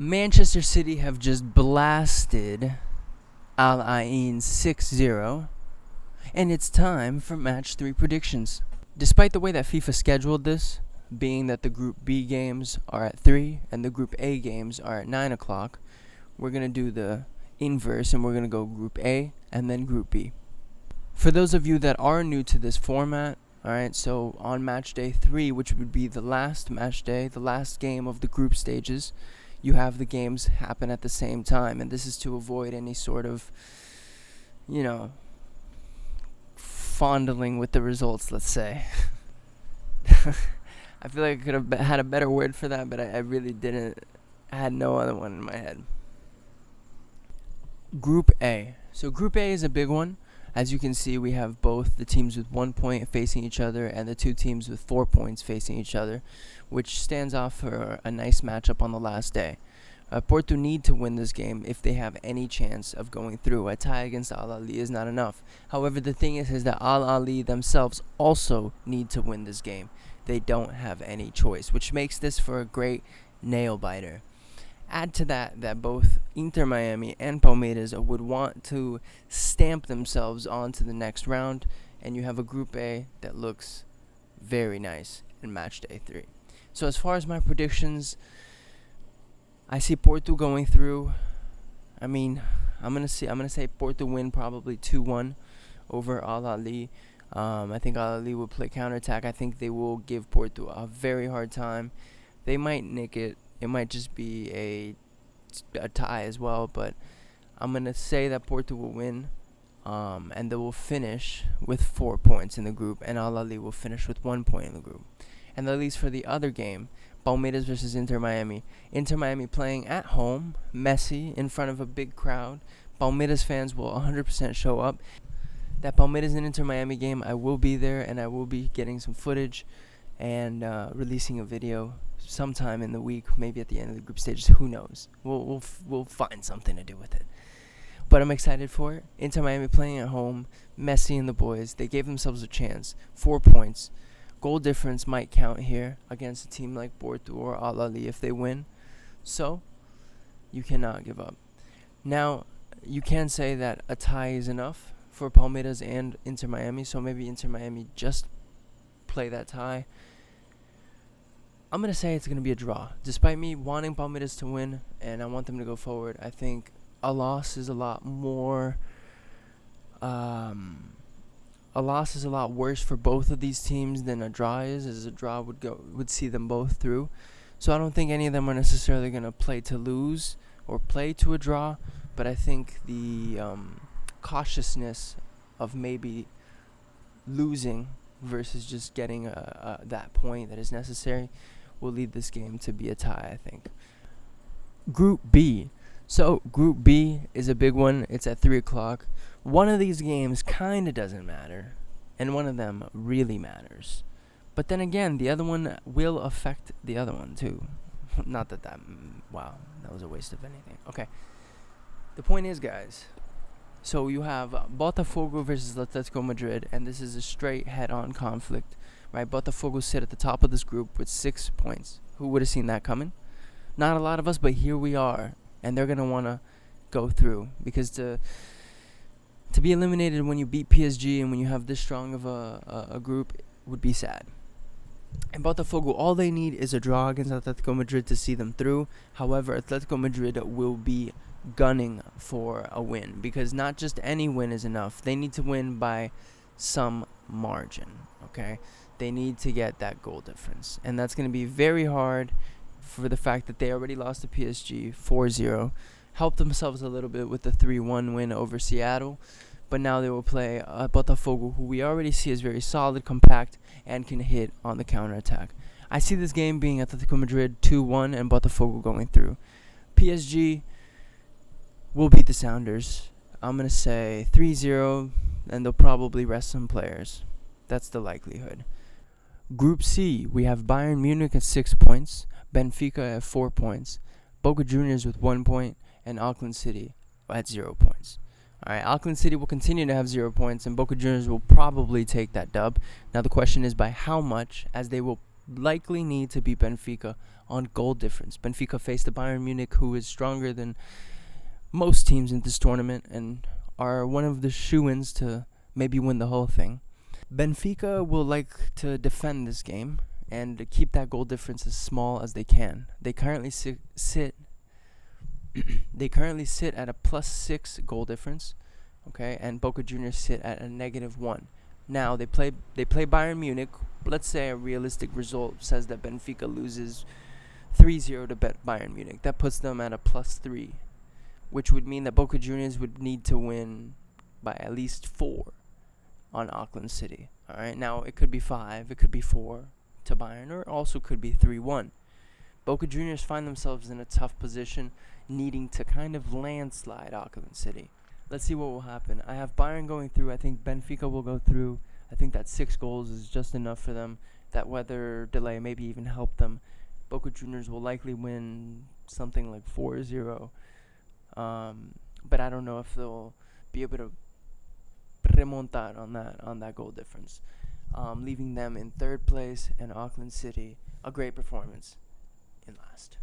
Manchester City have just blasted Al Ain 6-0, and it's time for Match 3 predictions. Despite the way that FIFA scheduled this, being that the Group B games are at 3 and the Group A games are at 9 o'clock, we're going to do the inverse and we're going to go Group A and then Group B. For those of you that are new to this format, alright, so on match day 3, which would be the last match day, the last game of the group stages, you have the games happen at the same time, and this is to avoid any sort of, fondling with the results, let's say. I feel like I could have had a better word for that, but I really didn't. I had no other one in my head. Group A. So Group A is a big one. As you can see, we have both the teams with 1 point facing each other and the two teams with 4 points facing each other, which stands off for a nice matchup on the last day. Porto need to win this game if they have any chance of going through. A tie against Al Ahly is not enough. However, the thing is that Al Ahly themselves also need to win this game. They don't have any choice, which makes this for a great nail-biter. Add to that both Inter Miami and Palmeiras would want to stamp themselves onto the next round, and you have a Group A that looks very nice in match day 3. So as far as my predictions, I see Porto going through. I'm gonna say Porto win probably 2-1 over Al Ahly. I think Al Ahly will play counterattack. I think they will give Porto a very hard time. They might nick it. It might just be a tie as well, but I'm going to say that Porto will win, and they will finish with 4 points in the group, and Al Ahly will finish with 1 point in the group. And at least for the other game, Palmeiras versus Inter Miami. Inter Miami playing at home, messy, in front of a big crowd. Palmeiras fans will 100% show up. That Palmeiras and Inter Miami game, I will be there, and I will be getting some footage and releasing a video sometime in the week, maybe at the end of the group stages. Who knows? We'll find something to do with it. But I'm excited for it. Inter Miami playing at home, Messi and the boys. They gave themselves a chance. 4 points. Goal difference might count here against a team like Porto or Al Ahly if they win. So you cannot give up. Now you can say that a tie is enough for Palmeiras and Inter Miami. So maybe Inter Miami just play that tie. I'm going to say it's going to be a draw. Despite me wanting Palmeiras to win and I want them to go forward, I think a loss is a lot more... a loss is a lot worse for both of these teams than a draw is, as a draw would see them both through. So I don't think any of them are necessarily going to play to lose or play to a draw, but I think the cautiousness of maybe losing versus just getting that point that is necessary will lead this game to be a tie, I think. Group B. So Group B is a big one. It's at 3 o'clock. One of these games kind of doesn't matter, and one of them really matters. But then again, the other one will affect the other one too. Not that wow, that was a waste of anything. Okay. The point is, guys, so you have Botafogo versus Atletico Madrid, and this is a straight head-on conflict, right? Botafogo sit at the top of this group with 6 points. Who would have seen that coming? Not a lot of us, but here we are, and they're going to want to go through, because to be eliminated when you beat PSG and when you have this strong of a group would be sad. And Botafogo, all they need is a draw against Atletico Madrid to see them through. However, Atletico Madrid will be gunning for a win, because not just any win is enough. They need to win by some margin, okay? They need to get that goal difference, and that's going to be very hard for the fact that they already lost to PSG 4-0, helped themselves a little bit with the 3-1 win over Seattle, but now they will play Botafogo, who we already see is very solid, compact, and can hit on the counterattack. I see this game being Atletico Madrid 2-1 and Botafogo going through. PSG will beat the Sounders. I'm going to say 3-0, and they'll probably rest some players. That's the likelihood. Group C, we have Bayern Munich at 6 points, Benfica at 4 points, Boca Juniors with 1 point, and Auckland City at 0 points. Alright, Auckland City will continue to have 0 points, and Boca Juniors will probably take that dub. Now the question is by how much, as they will likely need to beat Benfica on goal difference. Benfica faced the Bayern Munich, who is stronger than most teams in this tournament and are one of the shoo-ins to maybe win the whole thing. Benfica will like to defend this game and keep that goal difference as small as they can. They currently sit at a +6 goal difference, okay, and Boca Juniors sit at a -1. Now they play Bayern Munich. Let's say a realistic result says that Benfica loses 3-0 to Bayern Munich. That puts them at a +3, which would mean that Boca Juniors would need to win by at least 4 on Auckland City. All right. Now it could be 5, it could be 4 to Bayern, or also could be 3-1. Boca Juniors find themselves in a tough position, needing to kind of landslide Auckland City. Let's see what will happen. I have Bayern going through. I think Benfica will go through. I think that 6 goals is just enough for them. That weather delay maybe even help them. Boca Juniors will likely win something like 4-0. But I don't know if they'll be able to remontar on that goal difference, leaving them in 3rd place, and Auckland City a great performance in last.